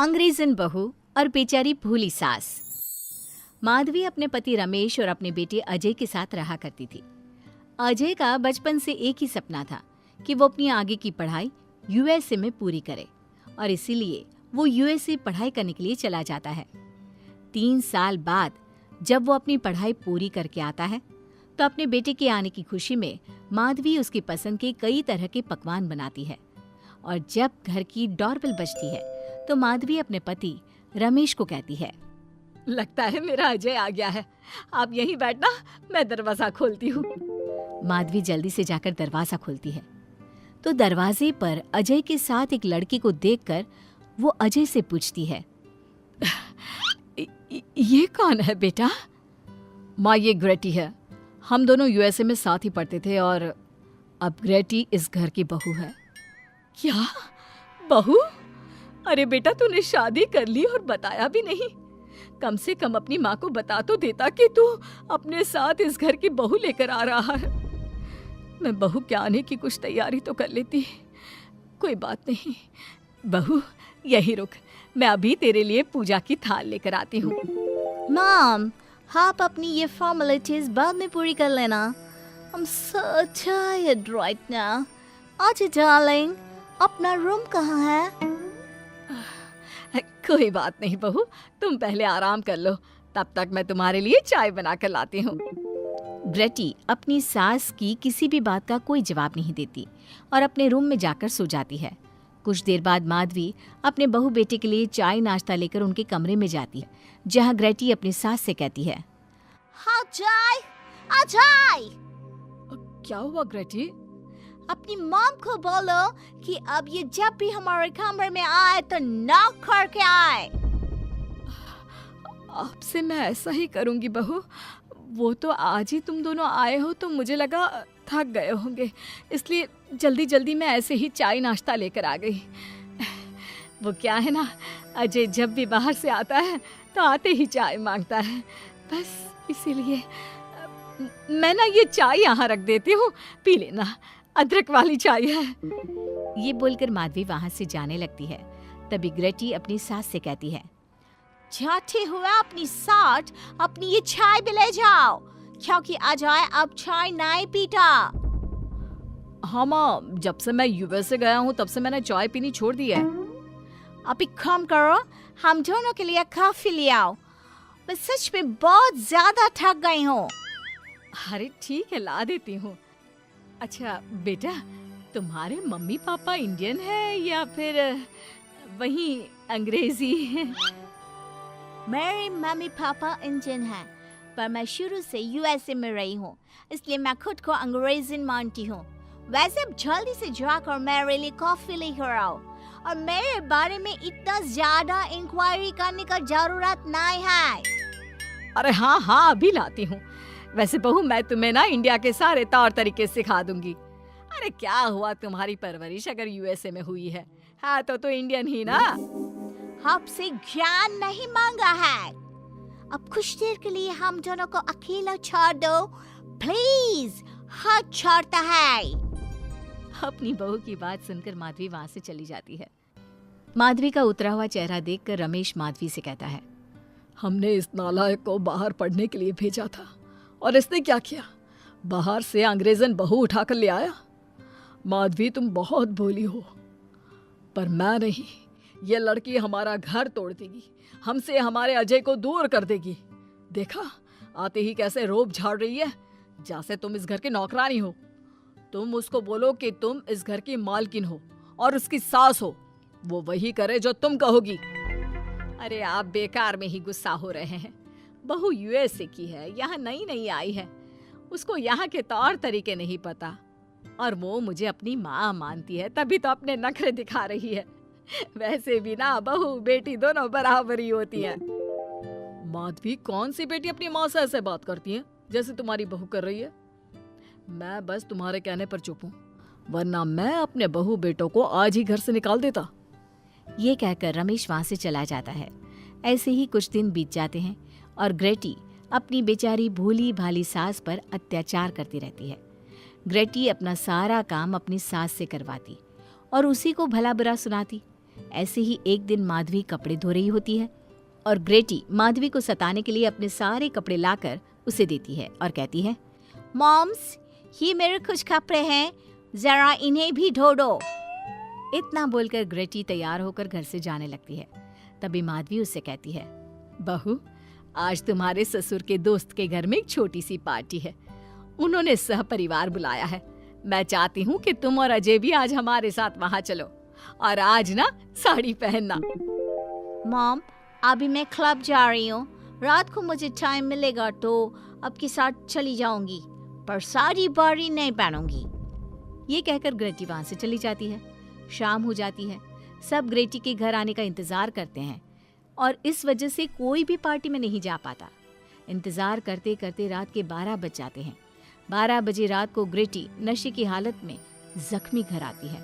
अंग्रेजन बहू और बेचारी भूली सास। माधवी अपने पति रमेश और अपने बेटे अजय के साथ रहा करती थी। अजय का बचपन से एक ही सपना था कि वो अपनी आगे की पढ़ाई यूएसए में पूरी करे और इसीलिए वो यूएसए पढ़ाई करने के लिए चला जाता है। 3 साल बाद जब वो अपनी पढ़ाई पूरी करके आता है तो अपने बेटे के आने की खुशी में माधवी उसकी पसंद के कई तरह के पकवान बनाती है और जब घर की डोरबेल बजती है तो माधवी अपने पति रमेश को कहती है, लगता है मेरा अजय आ गया है, आप यहीं बैठना, मैं दरवाजा खोलती हूँ। माधवी जल्दी से जाकर दरवाजा खोलती है तो दरवाजे पर अजय के साथ एक लड़की को देखकर वो अजय से पूछती है, ये कौन है बेटा? माँ, ये ग्रेटी है। हम दोनों यूएसए में साथ ही पढ़ते थे और अब ग्रेटी इस घर की बहू है। क्या बहू? अरे बेटा, तूने शादी कर ली और बताया भी नहीं। कम से कम अपनी माँ को बता तो देता कि तू अपने साथ इस घर की बहू लेकर आ रहा है। मैं बहू के आने की कुछ तैयारी तो कर लेती। कोई बात नहीं बहू, यही रुक, मैं अभी तेरे लिए पूजा की थाल लेकर आती हूँ। मॉम, आप अपनी ये फॉर्मेलिटीज बाद में पूरी कर लेना। I'm so tired right now. आजा डार्लिंग, अपना रूम कहाँ है? कोई बात नहीं बहू, तुम पहले आराम कर लो, तब तक मैं तुम्हारे लिए चाय बना कर लाती हूँ। ग्रेटी अपनी सास की किसी भी बात का कोई जवाब नहीं देती और अपने रूम में जाकर सो जाती है। कुछ देर बाद माधवी अपने बहू बेटे के लिए चाय नाश्ता लेकर उनके कमरे में जाती है, जहाँ ग्रेटी अपनी सास से कहती है, हाँ चाय, अजय। क्या हुआ ग्रेटी? अपनी मॉम को बोलो कि अब ये जब भी हमारे कमरे में आए तो नॉक करके आए। आपसे मैं ऐसा ही करूंगी बहू। वो तो आज ही तुम दोनों आए हो तो मुझे लगा थक गए होंगे, इसलिए जल्दी जल्दी मैं ऐसे ही चाय नाश्ता लेकर आ गई। वो क्या है ना, अजय जब भी बाहर से आता है तो आते ही चाय मांगता है, बस इसीलिए मैं ना ये चाय यहाँ रख देती हूँ, पी लेना, अदरक वाली चाय है। ये बोलकर माधवी वहाँ से जाने लगती है। तभी ग्रेटी अपनी सास से कहती है, जाते हुए अपनी साथ अपनी ये चाय भी ले जाओ, क्योंकि अजय अब चाय नहीं पीता। हाँ माँ, जब से मैं यूएसए गया हूँ तब से मैंने चाय पीनी छोड़ दी है। अब एक काम करो, हम दोनों के लिए कॉफी ले आओ, मैं सच में बहुत ज्यादा थक गई हूँ। अरे ठीक है, ला देती हूँ। अच्छा बेटा, तुम्हारे मम्मी पापा इंडियन है या फिर वही अंग्रेजी है? मेरे मम्मी पापा इंडियन हैं, पर मैं शुरू से यूएसए में रही हूँ, इसलिए मैं खुद को अंग्रेजन मानती हूँ। वैसे अब जल्दी से जाकर मेरे लिए कॉफी लेकर आओ और मेरे बारे में इतना ज्यादा इंक्वायरी करने का जरूरत नहीं है। अरे हाँ हाँ, अभी लाती हूँ। वैसे बहू, मैं तुम्हें ना इंडिया के सारे तौर तरीके सिखा दूंगी। अरे क्या हुआ, तुम्हारी परवरिश अगर यूएसए में हुई है, हाँ तो इंडियन ही ना। आपसे ज्ञान नहीं मांगा है, अब कुछ देर के लिए हम दोनों को अकेला छोड़ दो प्लीज, हाथ छोड़ता है। अपनी बहू की बात सुनकर माधवी वहाँ से चली जाती है। माधवी का उतरा हुआ चेहरा देखकर रमेश माधवी से कहता है, हमने इस नालायक को बाहर पढ़ने के लिए भेजा था और इसने क्या किया, बाहर से अंग्रेजन बहू उठाकर ले आया। माधवी, तुम बहुत भोली हो, पर मैं नहीं। ये लड़की हमारा घर तोड़ देगी, हमसे हमारे अजय को दूर कर देगी। देखा, आते ही कैसे रोब झाड़ रही है, जैसे तुम इस घर की नौकरानी हो। तुम उसको बोलो कि तुम इस घर की मालकिन हो और उसकी सास हो, वो वही करे जो तुम कहोगी। अरे आप बेकार में ही गुस्सा हो रहे हैं। बहू यूएसए की है, यहाँ नई नई आई है, उसको यहाँ के तौर तरीके नहीं पता और वो मुझे अपनी माँ मानती है, तभी तो अपने नखरे दिखा रही है। वैसे भी ना बहू बेटी दोनों बराबर ही होती हैं। माधवी, कौन सी बेटी अपनी माँ से ऐसे बात करती है जैसे तुम्हारी बहू कर रही है? मैं बस तुम्हारे कहने पर चुप हूँ, वरना मैं अपने बहू बेटों को आज ही घर से निकाल देता। ये कहकर रमेश वहाँ से चला जाता है। ऐसे ही कुछ दिन बीत जाते हैं और ग्रेटी अपनी बेचारी भोली भाली सास पर अत्याचार करती रहती है। ग्रेटी अपना सारा काम अपनी सास से करवाती और उसी को भला बुरा सुनाती। ऐसे ही एक दिन माधवी कपड़े धो रही होती है और ग्रेटी माधवी को सताने के लिए अपने सारे कपड़े लाकर उसे देती है और कहती है, मॉम्स, ये मेरे कुछ कपड़े हैं, जरा इन्हें भी धो दो। इतना बोलकर ग्रेटी तैयार होकर घर से जाने लगती है। तभी माधवी उससे कहती है, बहू, आज तुम्हारे ससुर के दोस्त के घर में एक छोटी सी पार्टी है। उन्होंने सहपरिवार बुलाया है। मैं चाहती हूँ कि तुम और अजय भी आज हमारे साथ वहाँ चलो और आज ना साड़ी पहनना। मॉम, अभी मैं क्लब जा रही हूँ, रात को मुझे टाइम मिलेगा तो आपके साथ चली जाऊंगी, पर सारी बारी नहीं पहनूंगी। ये कहकर ग्रेटी वहाँ से चली जाती है। शाम हो जाती है। सब ग्रेटी के घर आने का इंतजार करते हैं और इस वजह से कोई भी पार्टी में नहीं जा पाता। इंतजार करते करते रात के 12 बज जाते हैं। 12 बजे रात को ग्रेटी नशे की हालत में जख्मी घर आती है।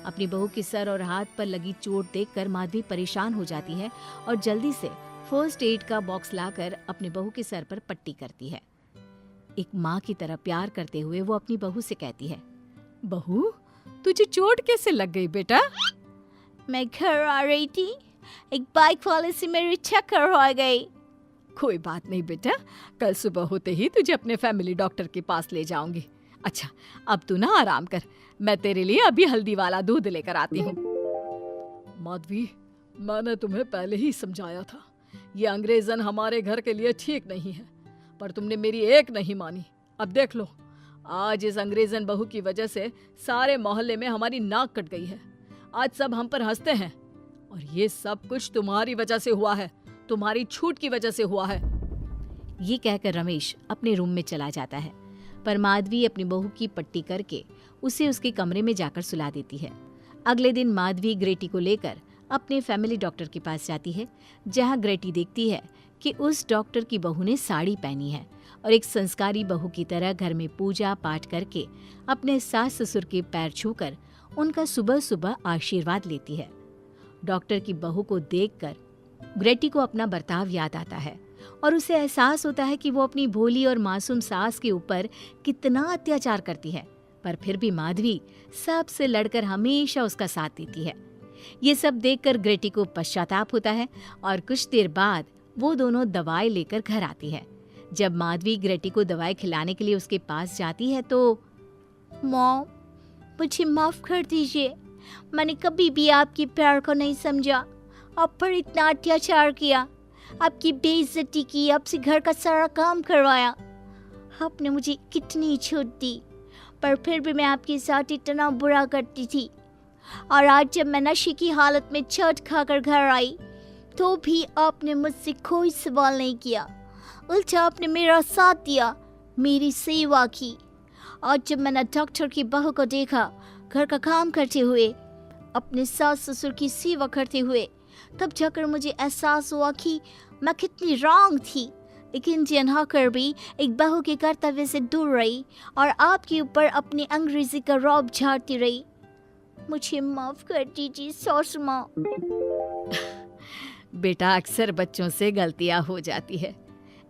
अपनी बहू के सर और हाथ पर लगी चोट देखकर माधवी परेशान हो जाती है और जल्दी से फर्स्ट एड का बॉक्स लाकर अपनी बहू के सर पर पट्टी करती है। एक माँ की तरह प्यार करते हुए वो अपनी बहू से कहती है, बहू, तुझे चोट कैसे लग गई बेटा? मैं घर आ रही थी, एक बाइक वाले से मेरी टक्कर हो गई। कोई बात नहीं बेटा, कल सुबह होते ही तुझे अपने फैमिली डॉक्टर के पास ले जाऊंगी। अच्छा, अब तू ना आराम कर, मैं तेरे लिए अभी हल्दी वाला दूध लेकर आती हूँ। माधवी, मैंने तुम्हें पहले ही समझाया था, ये अंग्रेजन हमारे घर के लिए ठीक नहीं है, पर तुमने मेरी एक नहीं मानी। अब देख लो, आज इस अंग्रेजन बहू की वजह से सारे मोहल्ले में हमारी नाक कट गई है। आज सब हम पर हंसते हैं और ये सब कुछ तुम्हारी वजह से हुआ है, तुम्हारी छूट की वजह से हुआ है। ये कहकर रमेश अपने रूम में चला जाता है, पर माधवी अपनी बहू की पट्टी करके उसे उसके कमरे में जाकर सुला देती है। अगले दिन माधवी ग्रेटी को लेकर अपने फैमिली डॉक्टर के पास जाती है, जहां ग्रेटी देखती है कि उस डॉक्टर की बहू ने साड़ी पहनी है और एक संस्कारी बहू की तरह घर में पूजा पाठ करके अपने सास ससुर के पैर छूकर उनका सुबह सुबह आशीर्वाद लेती है। डॉक्टर की बहू को देखकर ग्रेटी को अपना बर्ताव याद आता है और उसे एहसास होता है कि वो अपनी भोली और मासूम सास के ऊपर कितना अत्याचार करती है, पर फिर भी माधवी सबसे लड़कर हमेशा उसका साथ देती है। ये सब देखकर ग्रेटी को पश्चाताप होता है और कुछ देर बाद वो दोनों दवाई लेकर घर आती है। जब माधवी ग्रेटी को दवाई खिलाने के लिए उसके पास जाती है तो, मॉम, मुझे माफ कर दीजिए, मैंने कभी भी आपके प्यार को नहीं समझा, आप पर इतना अत्याचार किया, आपकी बेइज्जती की, आपसे घर का सारा काम करवाया। आपने मुझे कितनी छूट दी, पर फिर भी मैं आपके साथ इतना बुरा करती थी। और आज जब मैं नशे की हालत में चोट खाकर घर आई तो भी आपने मुझसे कोई सवाल नहीं किया, उल्टा आपने मेरा साथ दिया, मेरी सेवा की। आज जब मैंने डॉक्टर की बहू को देखा घर का काम करते हुए, अपने सास ससुर की सेवा करते हुए, तब जाकर मुझे एहसास हुआ कि मैं कितनी रॉन्ग थी। एक इंडियन होकर भी एक बहू के कर्तव्य से दूर रही और आपके ऊपर अपनी अंग्रेजी का रौब झाड़ती रही। मुझे माफ कर दीजिए सासू माँ। बेटा, अक्सर बच्चों से गलतियां हो जाती है।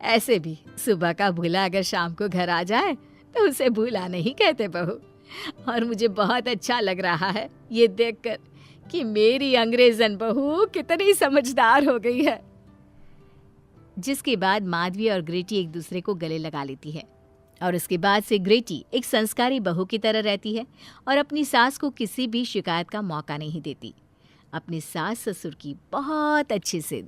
ऐसे भी सुबह का भूला अगर शाम को घर आ जाए तो उसे भूला नहीं कहते बहू। और मुझे बहुत अच्छा लग रहा है ये देखकर कि मेरी अंग्रेजन बहू कितनी समझदार हो गई है। जिसके बाद माधवी और ग्रेटी एक दूसरे को गले लगा लेती है और उसके बाद से ग्रेटी एक संस्कारी बहू की तरह रहती है और अपनी सास को किसी भी शिकायत का मौका नहीं देती। अपनी सास ससुर की बहुत अच्छे से